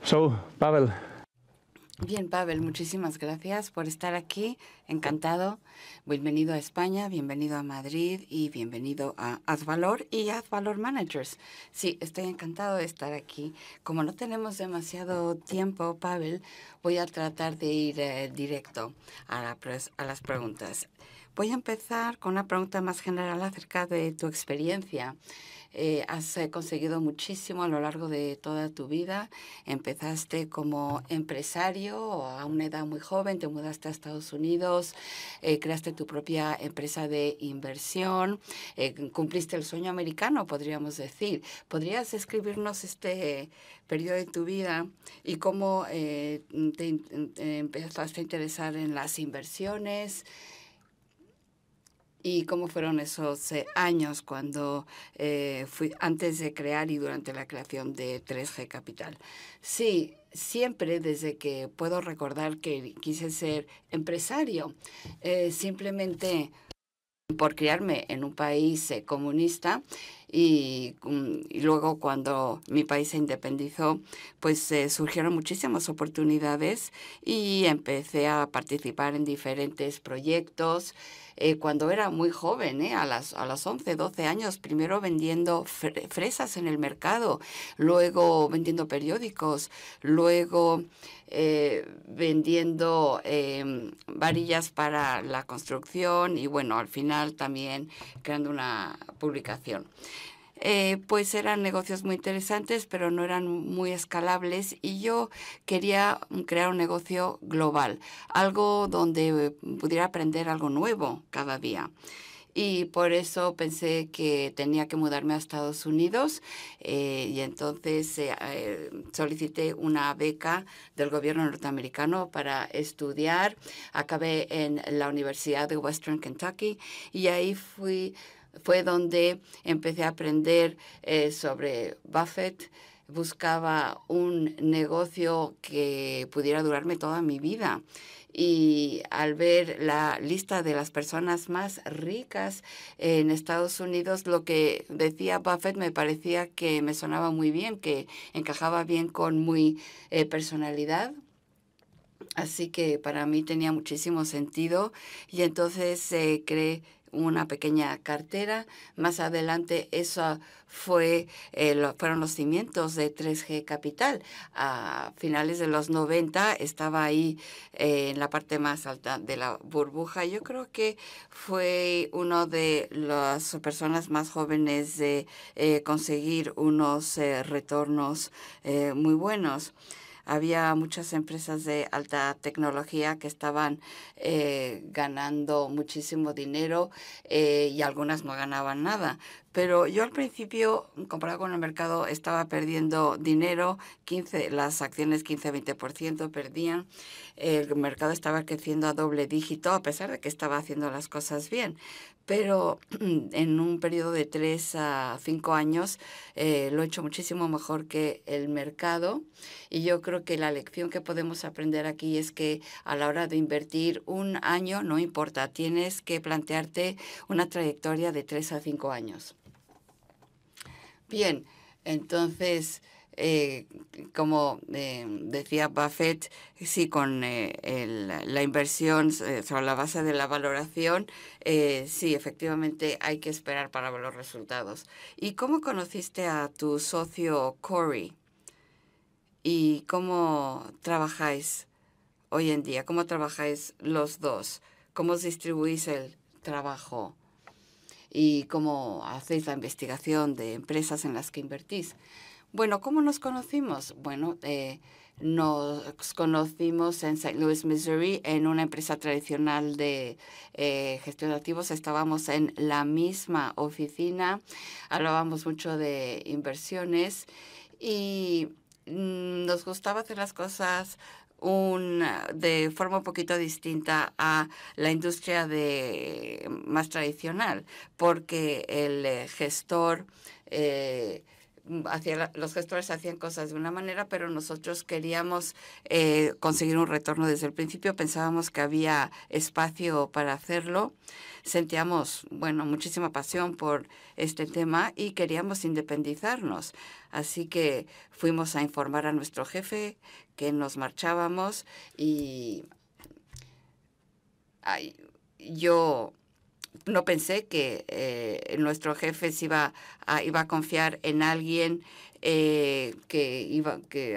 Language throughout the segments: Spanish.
So, Pavel. Bien, Pavel, muchísimas gracias por estar aquí. Encantado. Bienvenido a España, bienvenido a Madrid y bienvenido a Hazvalor y Hazvalor Managers. Sí, estoy encantado de estar aquí. Como no tenemos demasiado tiempo, Pavel, voy a tratar de ir directo a las preguntas. Voy a empezar con una pregunta más general acerca de tu experiencia. Has conseguido muchísimo a lo largo de toda tu vida. Empezaste como empresario a una edad muy joven, te mudaste a Estados Unidos, creaste tu propia empresa de inversión, cumpliste el sueño americano, podríamos decir. ¿Podrías escribirnos este periodo de tu vida y cómo empezaste a interesar en las inversiones? ¿Y cómo fueron esos años cuando antes de crear y durante la creación de 3G Capital? Sí, siempre desde que puedo recordar que quise ser empresario, simplemente por criarme en un país comunista y luego cuando mi país se independizó, pues surgieron muchísimas oportunidades y empecé a participar en diferentes proyectos. Cuando era muy joven, a los 11, 12 años, primero vendiendo fresas en el mercado, luego vendiendo periódicos, luego vendiendo varillas para la construcción y bueno, al final también creando una publicación. Pues eran negocios muy interesantes, pero no eran muy escalables y yo quería crear un negocio global, algo donde pudiera aprender algo nuevo cada día. Y por eso pensé que tenía que mudarme a Estados Unidos y entonces solicité una beca del gobierno norteamericano para estudiar. Acabé en la Universidad de Western Kentucky y ahí fue donde empecé a aprender sobre Buffett. Buscaba un negocio que pudiera durarme toda mi vida. Y al ver la lista de las personas más ricas en Estados Unidos, lo que decía Buffett me parecía que me sonaba muy bien, que encajaba bien con mi personalidad. Así que para mí tenía muchísimo sentido y entonces creé una pequeña cartera. Más adelante eso fueron los cimientos de 3G Capital. A finales de los 90 estaba ahí en la parte más alta de la burbuja. Yo creo que fue uno de las personas más jóvenes de conseguir unos retornos muy buenos. Había muchas empresas de alta tecnología que estaban ganando muchísimo dinero y algunas no ganaban nada. Pero yo al principio, comparado con el mercado, estaba perdiendo dinero, las acciones 15-20% perdían. El mercado estaba creciendo a doble dígito, a pesar de que estaba haciendo las cosas bien. Pero en un periodo de 3 a 5 años lo he hecho muchísimo mejor que el mercado. Y yo creo que la lección que podemos aprender aquí es que a la hora de invertir un año, no importa, tienes que plantearte una trayectoria de 3 a 5 años. Bien, entonces, como decía Buffett, sí, con la inversión sobre la base de la valoración, sí, efectivamente hay que esperar para ver los resultados. ¿Y cómo conociste a tu socio Corey? ¿Y cómo trabajáis hoy en día? ¿Cómo trabajáis los dos? ¿Cómo os distribuís el trabajo? ¿Y cómo hacéis la investigación de empresas en las que invertís? Bueno, ¿cómo nos conocimos? Bueno, nos conocimos en St. Louis, Missouri, en una empresa tradicional de gestión de activos. Estábamos en la misma oficina, hablábamos mucho de inversiones y nos gustaba hacer las cosas de forma un poquito distinta a la industria más tradicional, porque el gestor los gestores hacían cosas de una manera, pero nosotros queríamos conseguir un retorno desde el principio. Pensábamos que había espacio para hacerlo. Sentíamos, bueno, muchísima pasión por este tema y queríamos independizarnos. Así que fuimos a informar a nuestro jefe que nos marchábamos y yo no pensé que nuestro jefe iba a confiar en alguien que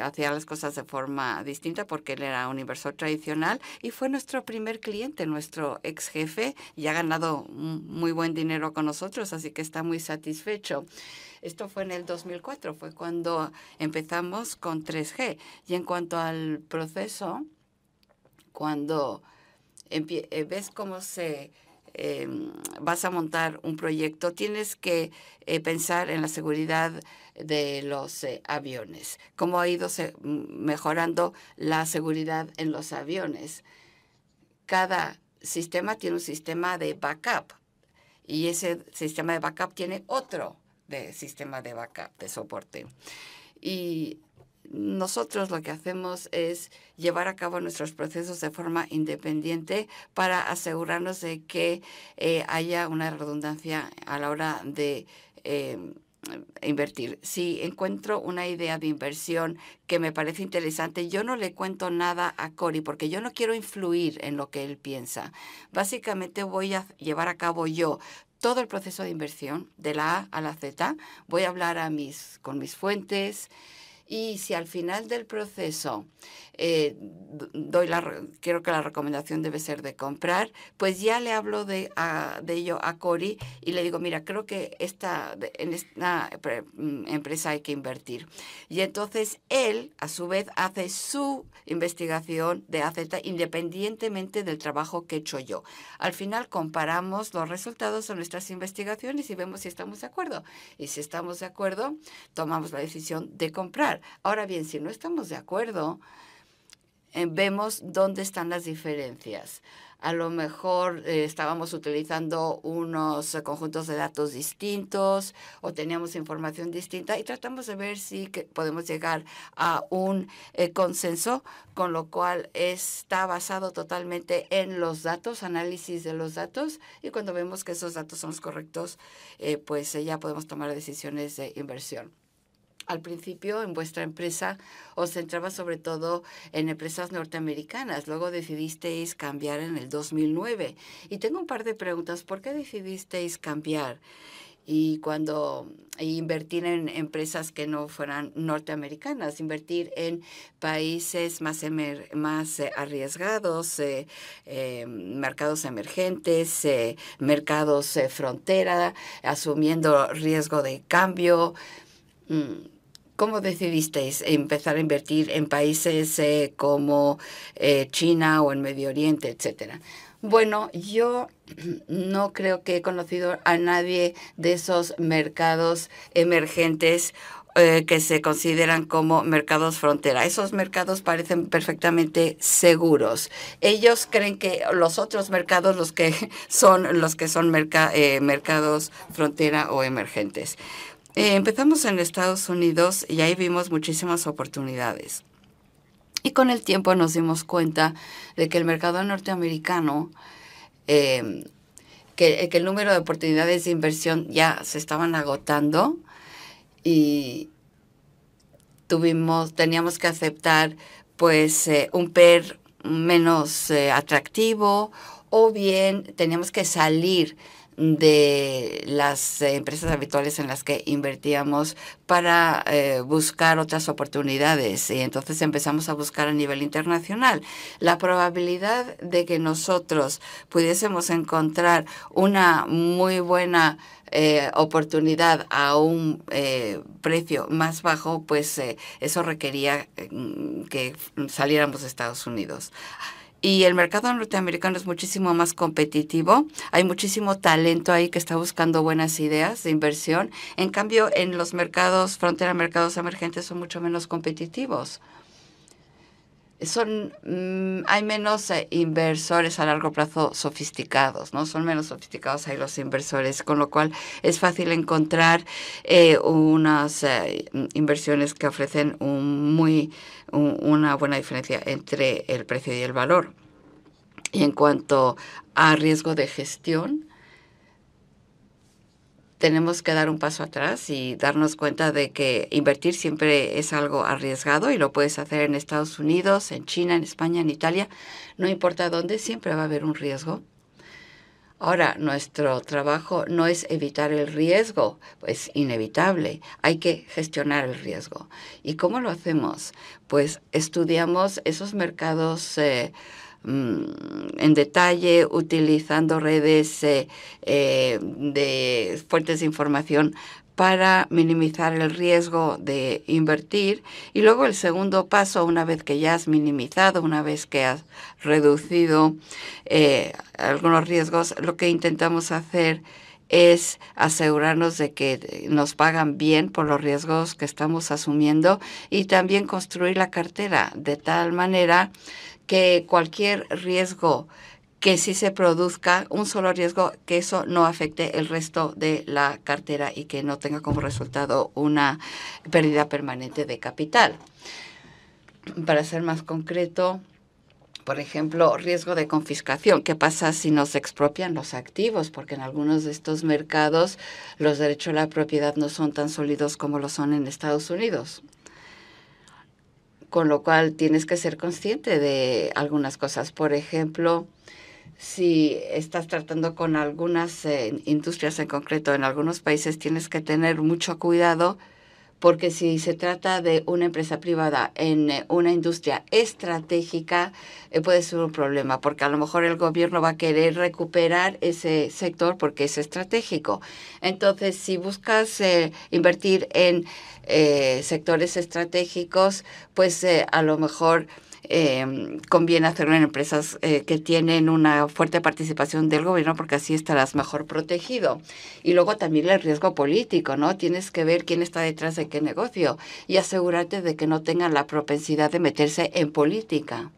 hacía las cosas de forma distinta, porque él era un inversor tradicional y fue nuestro primer cliente, nuestro ex jefe, y ha ganado muy buen dinero con nosotros, así que está muy satisfecho. Esto fue en el 2004, fue cuando empezamos con 3G. Y en cuanto al proceso, cuando ves cómo vas a montar un proyecto, tienes que pensar en la seguridad de los aviones, cómo ha ido mejorando la seguridad en los aviones. Cada sistema tiene un sistema de backup y ese sistema de backup tiene otro sistema de backup, de soporte. Y nosotros lo que hacemos es llevar a cabo nuestros procesos de forma independiente para asegurarnos de que haya una redundancia a la hora de invertir. Si encuentro una idea de inversión que me parece interesante, yo no le cuento nada a Cory porque yo no quiero influir en lo que él piensa. Básicamente voy a llevar a cabo yo todo el proceso de inversión, de la A a la Z. Voy a hablar con mis fuentes. Y si al final del proceso creo que la recomendación debe ser de comprar, pues ya le hablo de ello a Cory y le digo, mira, creo que en esta empresa hay que invertir. Y entonces él, a su vez, hace su investigación de AZ independientemente del trabajo que he hecho yo. Al final comparamos los resultados de nuestras investigaciones y vemos si estamos de acuerdo. Y si estamos de acuerdo, tomamos la decisión de comprar. Ahora bien, si no estamos de acuerdo, vemos dónde están las diferencias. A lo mejor estábamos utilizando unos conjuntos de datos distintos o teníamos información distinta y tratamos de ver si podemos llegar a un consenso, con lo cual está basado totalmente en los datos, análisis de los datos, y cuando vemos que esos datos son los correctos, pues ya podemos tomar decisiones de inversión. Al principio, en vuestra empresa, os centraba sobre todo en empresas norteamericanas. Luego decidisteis cambiar en el 2009. Y tengo un par de preguntas. ¿Por qué decidisteis cambiar? Y invertir en empresas que no fueran norteamericanas, invertir en países más arriesgados, mercados emergentes, mercados frontera, asumiendo riesgo de cambio. ¿Cómo decidisteis empezar a invertir en países como China o en Medio Oriente, etcétera? Bueno, yo no creo que he conocido a nadie de esos mercados emergentes que se consideran como mercados frontera. Esos mercados parecen perfectamente seguros. Ellos creen que los otros mercados, los que son mercados frontera o emergentes. Empezamos en Estados Unidos y ahí vimos muchísimas oportunidades. Y con el tiempo nos dimos cuenta de que el mercado norteamericano, que el número de oportunidades de inversión ya se estaban agotando y teníamos que aceptar pues un PER menos atractivo, o bien teníamos que salir de las empresas habituales en las que invertíamos para buscar otras oportunidades. Y entonces empezamos a buscar a nivel internacional. La probabilidad de que nosotros pudiésemos encontrar una muy buena oportunidad a un precio más bajo, pues eso requería que saliéramos de Estados Unidos. Y el mercado norteamericano es muchísimo más competitivo. Hay muchísimo talento ahí que está buscando buenas ideas de inversión. En cambio, en los mercados frontera, mercados emergentes son mucho menos competitivos. hay menos inversores a largo plazo sofisticados, ¿no? Son menos sofisticados ahí los inversores, con lo cual es fácil encontrar unas inversiones que ofrecen una buena diferencia entre el precio y el valor. Y en cuanto a riesgo de gestión, tenemos que dar un paso atrás y darnos cuenta de que invertir siempre es algo arriesgado y lo puedes hacer en Estados Unidos, en China, en España, en Italia, no importa dónde, siempre va a haber un riesgo. Ahora, nuestro trabajo no es evitar el riesgo, es inevitable, hay que gestionar el riesgo. ¿Y cómo lo hacemos? Pues estudiamos esos mercados en detalle, utilizando redes de fuentes de información para minimizar el riesgo de invertir. Y luego el segundo paso, una vez que ya has minimizado, una vez que has reducido algunos riesgos, lo que intentamos hacer es asegurarnos de que nos pagan bien por los riesgos que estamos asumiendo y también construir la cartera de tal manera que cualquier riesgo que sí se produzca, un solo riesgo, que eso no afecte el resto de la cartera y que no tenga como resultado una pérdida permanente de capital. Para ser más concreto, por ejemplo, riesgo de confiscación. ¿Qué pasa si nos expropian los activos? Porque en algunos de estos mercados los derechos a la propiedad no son tan sólidos como lo son en Estados Unidos. Con lo cual tienes que ser consciente de algunas cosas. Por ejemplo, si estás tratando con algunas industrias en concreto en algunos países, tienes que tener mucho cuidado porque si se trata de una empresa privada en una industria estratégica, puede ser un problema, porque a lo mejor el gobierno va a querer recuperar ese sector porque es estratégico. Entonces, si buscas invertir en sectores estratégicos, pues a lo mejor conviene hacerlo en empresas que tienen una fuerte participación del gobierno porque así estarás mejor protegido. Y luego también el riesgo político, ¿no? Tienes que ver quién está detrás de qué negocio y asegurarte de que no tengan la propensidad de meterse en política.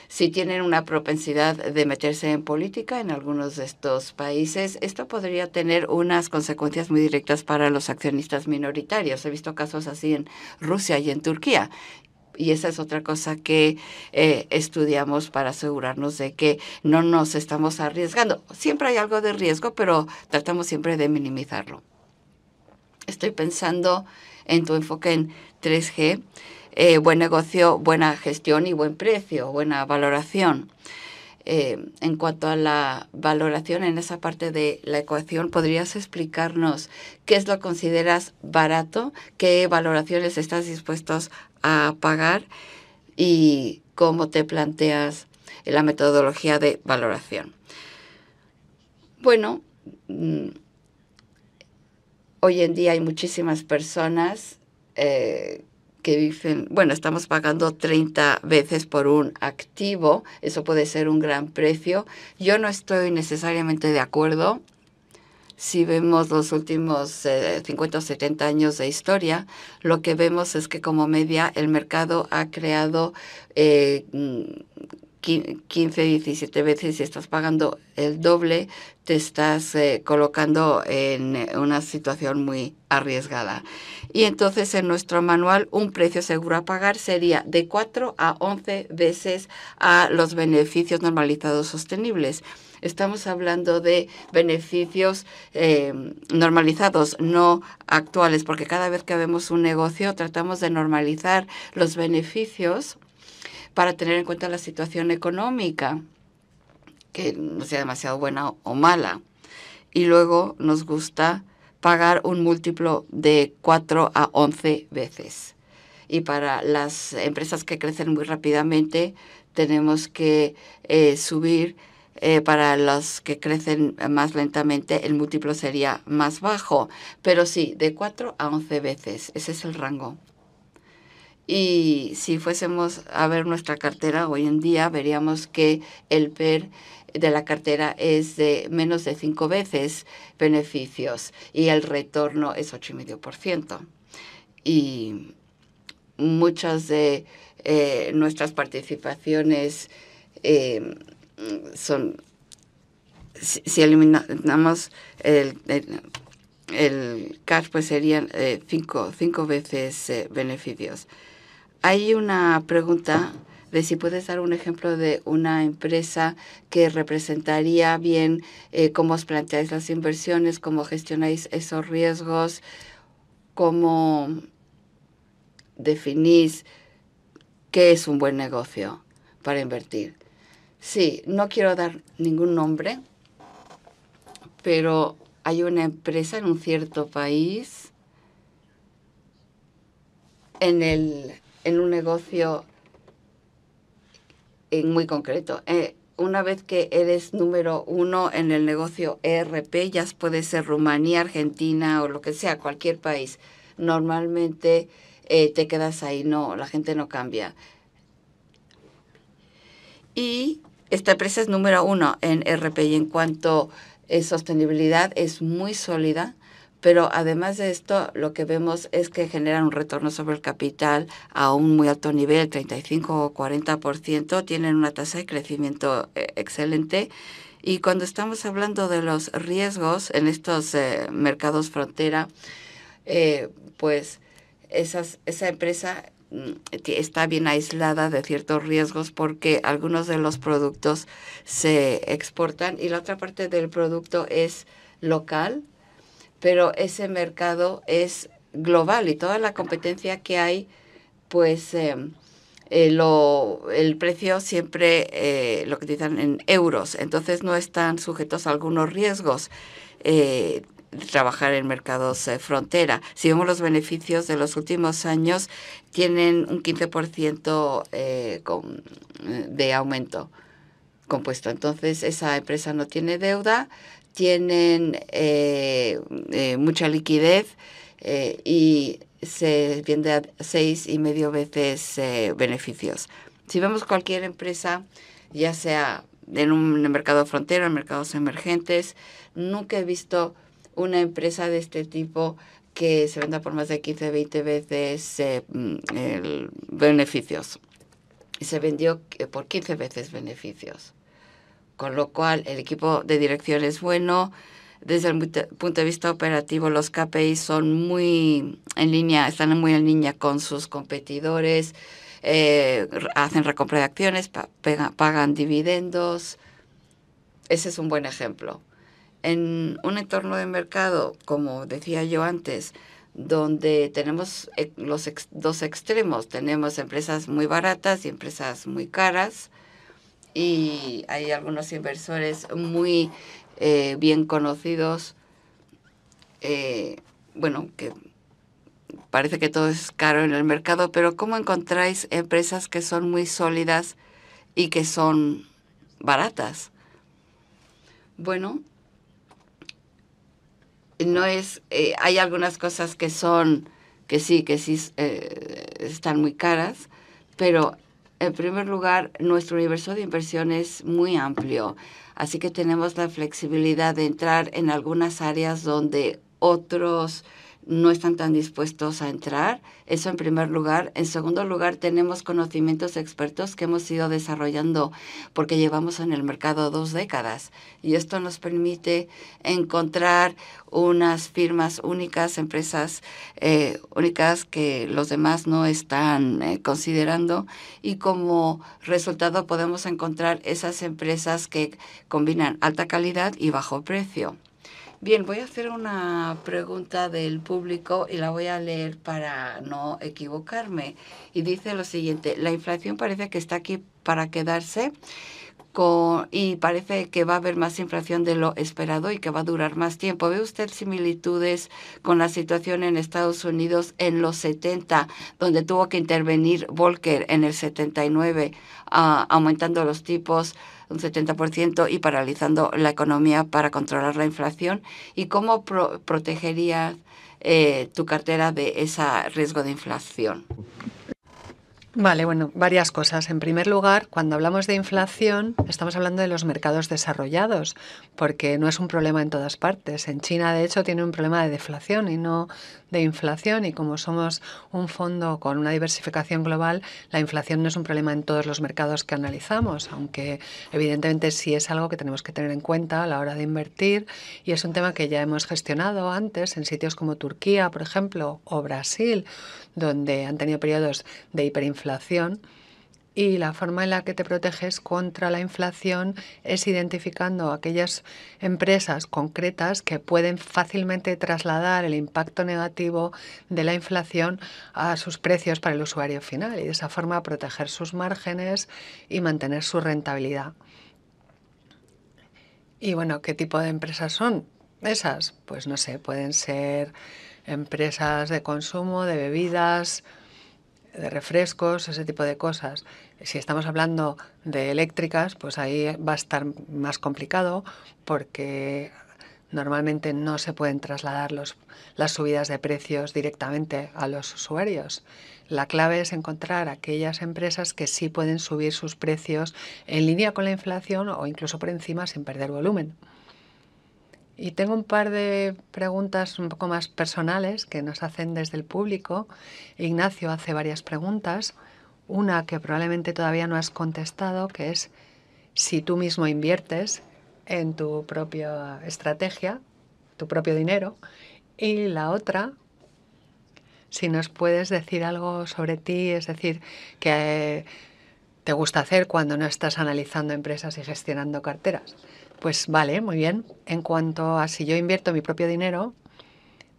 Si tienen una propensidad de meterse en política en algunos de estos países, esto podría tener unas consecuencias muy directas para los accionistas minoritarios. He visto casos así en Rusia y en Turquía. Y esa es otra cosa que estudiamos para asegurarnos de que no nos estamos arriesgando. Siempre hay algo de riesgo, pero tratamos siempre de minimizarlo. Estoy pensando en tu enfoque en 3G, buen negocio, buena gestión y buen precio, buena valoración. En cuanto a la valoración en esa parte de la ecuación, ¿podrías explicarnos qué es lo que consideras barato, qué valoraciones estás dispuestos a pagar y cómo te planteas la metodología de valoración? Bueno, hoy en día hay muchísimas personas que dicen, bueno, estamos pagando 30 veces por un activo, eso puede ser un gran precio. Yo no estoy necesariamente de acuerdo. Si vemos los últimos 50 o 70 años de historia, lo que vemos es que como media el mercado ha creado 15, 17 veces y estás pagando el doble, te estás colocando en una situación muy arriesgada. Y entonces en nuestro manual un precio seguro a pagar sería de 4 a 11 veces a los beneficios normalizados sostenibles. Estamos hablando de beneficios normalizados, no actuales, porque cada vez que vemos un negocio tratamos de normalizar los beneficios para tener en cuenta la situación económica, que no sea demasiado buena o mala. Y luego nos gusta pagar un múltiplo de 4 a 11 veces. Y para las empresas que crecen muy rápidamente, tenemos que subir. Para los que crecen más lentamente, el múltiplo sería más bajo. Pero sí, de 4 a 11 veces. Ese es el rango. Y si fuésemos a ver nuestra cartera hoy en día, veríamos que el PER de la cartera es de menos de 5 veces beneficios y el retorno es 8,5%. Y muchas de nuestras participaciones son, si eliminamos el cash, pues serían 5 veces beneficios. Hay una pregunta de si puedes dar un ejemplo de una empresa que representaría bien cómo os planteáis las inversiones, cómo gestionáis esos riesgos, cómo definís qué es un buen negocio para invertir. Sí, no quiero dar ningún nombre, pero hay una empresa en un cierto país en un negocio muy concreto. Una vez que eres número 1 en el negocio ERP, ya puede ser Rumanía, Argentina o lo que sea, cualquier país. Normalmente te quedas ahí, no, la gente no cambia. Y esta empresa es número 1 en ERP y en cuanto a sostenibilidad es muy sólida, pero además de esto lo que vemos es que generan un retorno sobre el capital a un muy alto nivel, 35 o 40%, tienen una tasa de crecimiento excelente. Y cuando estamos hablando de los riesgos en estos mercados frontera, pues esa empresa está bien aislada de ciertos riesgos porque algunos de los productos se exportan y la otra parte del producto es local, pero ese mercado es global y toda la competencia que hay, pues el precio siempre lo cotizan en euros, entonces no están sujetos a algunos riesgos. Trabajar en mercados frontera. Si vemos los beneficios de los últimos años, tienen un 15% de aumento compuesto. Entonces, esa empresa no tiene deuda, tienen mucha liquidez y se vende a 6,5 veces beneficios. Si vemos cualquier empresa, ya sea en un mercado frontera, en mercados emergentes, nunca he visto una empresa de este tipo que se venda por más de 15, 20 veces beneficios. Y se vendió por 15 veces beneficios. Con lo cual, el equipo de dirección es bueno. Desde el punto de vista operativo, los KPIs son muy en línea, están muy en línea con sus competidores. Hacen recompra de acciones, pagan dividendos. Ese es un buen ejemplo. En un entorno de mercado, como decía yo antes, donde tenemos los dos extremos, tenemos empresas muy baratas y empresas muy caras, y hay algunos inversores muy bien conocidos, bueno, que parece que todo es caro en el mercado, pero ¿cómo encontráis empresas que son muy sólidas y que son baratas? Bueno, no es, hay algunas cosas que sí están muy caras, pero en primer lugar, nuestro universo de inversión es muy amplio, así que tenemos la flexibilidad de entrar en algunas áreas donde otros no están tan dispuestos a entrar. Eso en primer lugar. En segundo lugar, tenemos conocimientos expertos que hemos ido desarrollando porque llevamos en el mercado 2 décadas. Y esto nos permite encontrar unas firmas únicas, empresas únicas que los demás no están considerando. Y como resultado podemos encontrar esas empresas que combinan alta calidad y bajo precio. Bien, voy a hacer una pregunta del público y la voy a leer para no equivocarme. Y dice lo siguiente: la inflación parece que está aquí para quedarse y parece que va a haber más inflación de lo esperado y que va a durar más tiempo. ¿Ve usted similitudes con la situación en Estados Unidos en los 70, donde tuvo que intervenir Volcker en el 79, aumentando los tipos un 70% y paralizando la economía para controlar la inflación? ¿Y cómo protegerías tu cartera de ese riesgo de inflación? Vale, bueno, varias cosas. En primer lugar, cuando hablamos de inflación, estamos hablando de los mercados desarrollados, porque no es un problema en todas partes. En China, de hecho, tiene un problema de deflación y no de inflación, y como somos un fondo con una diversificación global, la inflación no es un problema en todos los mercados que analizamos, aunque evidentemente sí es algo que tenemos que tener en cuenta a la hora de invertir, y es un tema que ya hemos gestionado antes en sitios como Turquía, por ejemplo, o Brasil, donde han tenido periodos de hiperinflación, y la forma en la que te proteges contra la inflación es identificando aquellas empresas concretas que pueden fácilmente trasladar el impacto negativo de la inflación a sus precios para el usuario final, y de esa forma proteger sus márgenes y mantener su rentabilidad. Y bueno, ¿qué tipo de empresas son esas? Pues no sé, pueden ser empresas de consumo, de bebidas, de refrescos, ese tipo de cosas. Si estamos hablando de eléctricas, pues ahí va a estar más complicado, porque normalmente no se pueden trasladar las subidas de precios directamente a los usuarios. La clave es encontrar aquellas empresas que sí pueden subir sus precios en línea con la inflación o incluso por encima sin perder volumen. Y tengo un par de preguntas un poco más personales que nos hacen desde el público. Ignacio hace varias preguntas. Una que probablemente todavía no has contestado, que es si tú mismo inviertes en tu propia estrategia, tu propio dinero. Y la otra, si nos puedes decir algo sobre ti, es decir, que te gusta hacer cuando no estás analizando empresas y gestionando carteras. Pues vale, muy bien. En cuanto a si yo invierto mi propio dinero,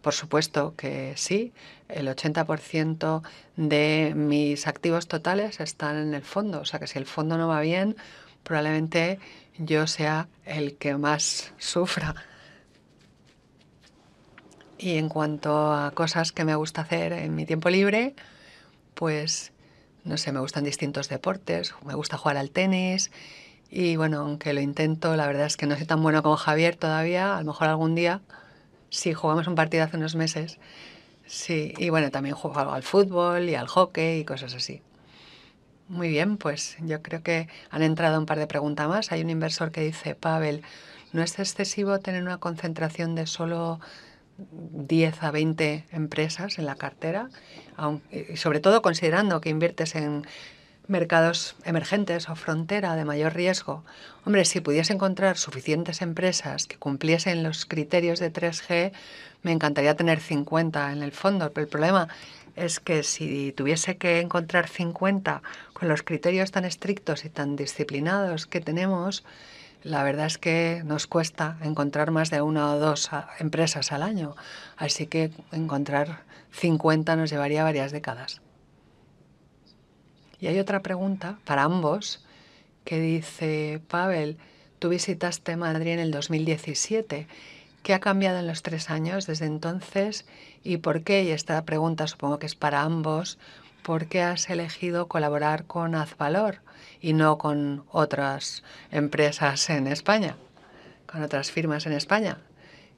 por supuesto que sí. El 80% de mis activos totales están en el fondo. O sea que si el fondo no va bien, probablemente yo sea el que más sufra. Y en cuanto a cosas que me gusta hacer en mi tiempo libre, pues no sé, me gustan distintos deportes, me gusta jugar al tenis y bueno, aunque lo intento, la verdad es que no soy tan bueno como Javier todavía, a lo mejor algún día, sí, jugamos un partido hace unos meses, sí, y bueno, también juego al fútbol y al hockey y cosas así. Muy bien, pues yo creo que han entrado un par de preguntas más. Hay un inversor que dice, Pavel, ¿no es excesivo tener una concentración de solo 10 a 20 empresas en la cartera? Y sobre todo considerando que inviertes en mercados emergentes o frontera de mayor riesgo. Hombre, si pudiese encontrar suficientes empresas que cumpliesen los criterios de 3G, me encantaría tener 50 en el fondo. Pero el problema es que si tuviese que encontrar 50 con los criterios tan estrictos y tan disciplinados que tenemos, la verdad es que nos cuesta encontrar más de una o dos empresas al año. Así que encontrar 50 nos llevaría varias décadas. Y hay otra pregunta para ambos que dice, Pavel, tú visitaste Madrid en el 2017. ¿Qué ha cambiado en los 3 años desde entonces y por qué? Y esta pregunta supongo que es para ambos. ¿Por qué has elegido colaborar con Azvalor y no con otras empresas en España, con otras firmas en España?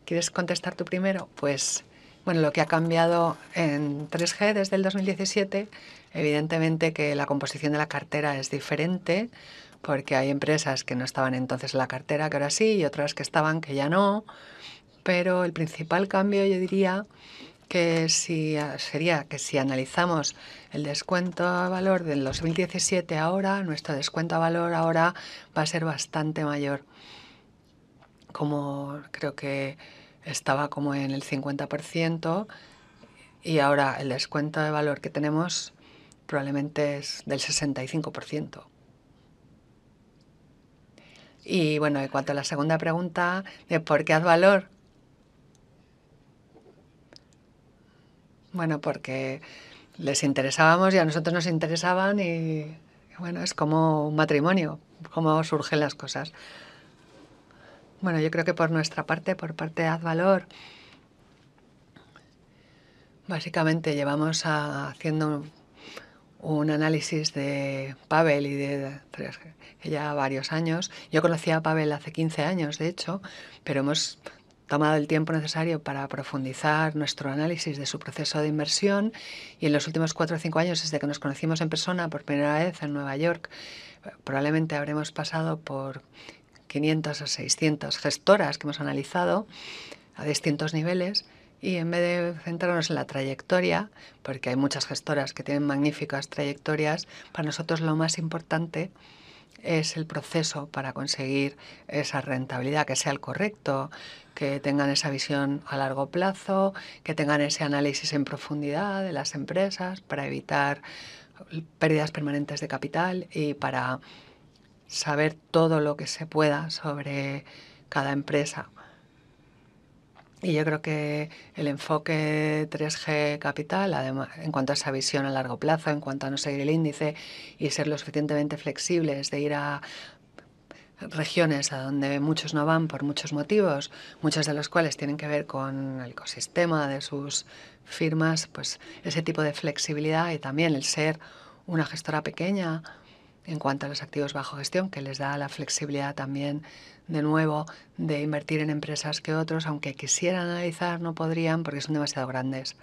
¿Quieres contestar tú primero? Pues, bueno, lo que ha cambiado en 3G desde el 2017, evidentemente que la composición de la cartera es diferente, porque hay empresas que no estaban entonces en la cartera, que ahora sí, y otras que estaban, que ya no. Pero el principal cambio, yo diría, que sería que si analizamos el descuento a valor del 2017 ahora, nuestro descuento a valor ahora va a ser bastante mayor, como creo que estaba como en el 50%, y ahora el descuento de valor que tenemos probablemente es del 65%. Y bueno, en cuanto a la segunda pregunta de por qué Advalor, bueno, porque les interesábamos y a nosotros nos interesaban, y bueno, es como un matrimonio, cómo surgen las cosas. Bueno, yo creo que por nuestra parte, por parte de Advalor, básicamente llevamos haciendo un análisis de Pavel y de 3G ya varios años. Yo conocí a Pavel hace 15 años, de hecho, pero hemos tomado el tiempo necesario para profundizar nuestro análisis de su proceso de inversión, y en los últimos 4 o 5 años, desde que nos conocimos en persona por primera vez en Nueva York, probablemente habremos pasado por 500 o 600 gestoras que hemos analizado a distintos niveles, y en vez de centrarnos en la trayectoria, porque hay muchas gestoras que tienen magníficas trayectorias, para nosotros lo más importante es el proceso para conseguir esa rentabilidad, que sea el correcto, que tengan esa visión a largo plazo, que tengan ese análisis en profundidad de las empresas para evitar pérdidas permanentes de capital y para saber todo lo que se pueda sobre cada empresa. Y yo creo que el enfoque 3G Capital, además, en cuanto a esa visión a largo plazo, en cuanto a no seguir el índice y ser lo suficientemente flexibles de ir a regiones a donde muchos no van por muchos motivos, muchos de los cuales tienen que ver con el ecosistema de sus firmas, pues ese tipo de flexibilidad, y también el ser una gestora pequeña en cuanto a los activos bajo gestión, que les da la flexibilidad también, de nuevo, de invertir en empresas que otros, aunque quisieran analizar, no podrían porque son demasiado grandes.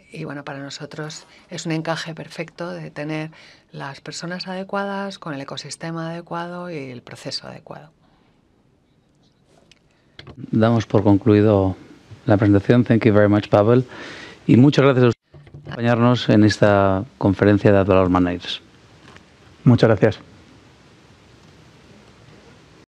Y bueno, para nosotros es un encaje perfecto de tener las personas adecuadas con el ecosistema adecuado y el proceso adecuado. Damos por concluido la presentación. Thank you very much, Pavel. Y muchas gracias a ustedes por acompañarnos en esta conferencia de Advalor Managers. Muchas gracias.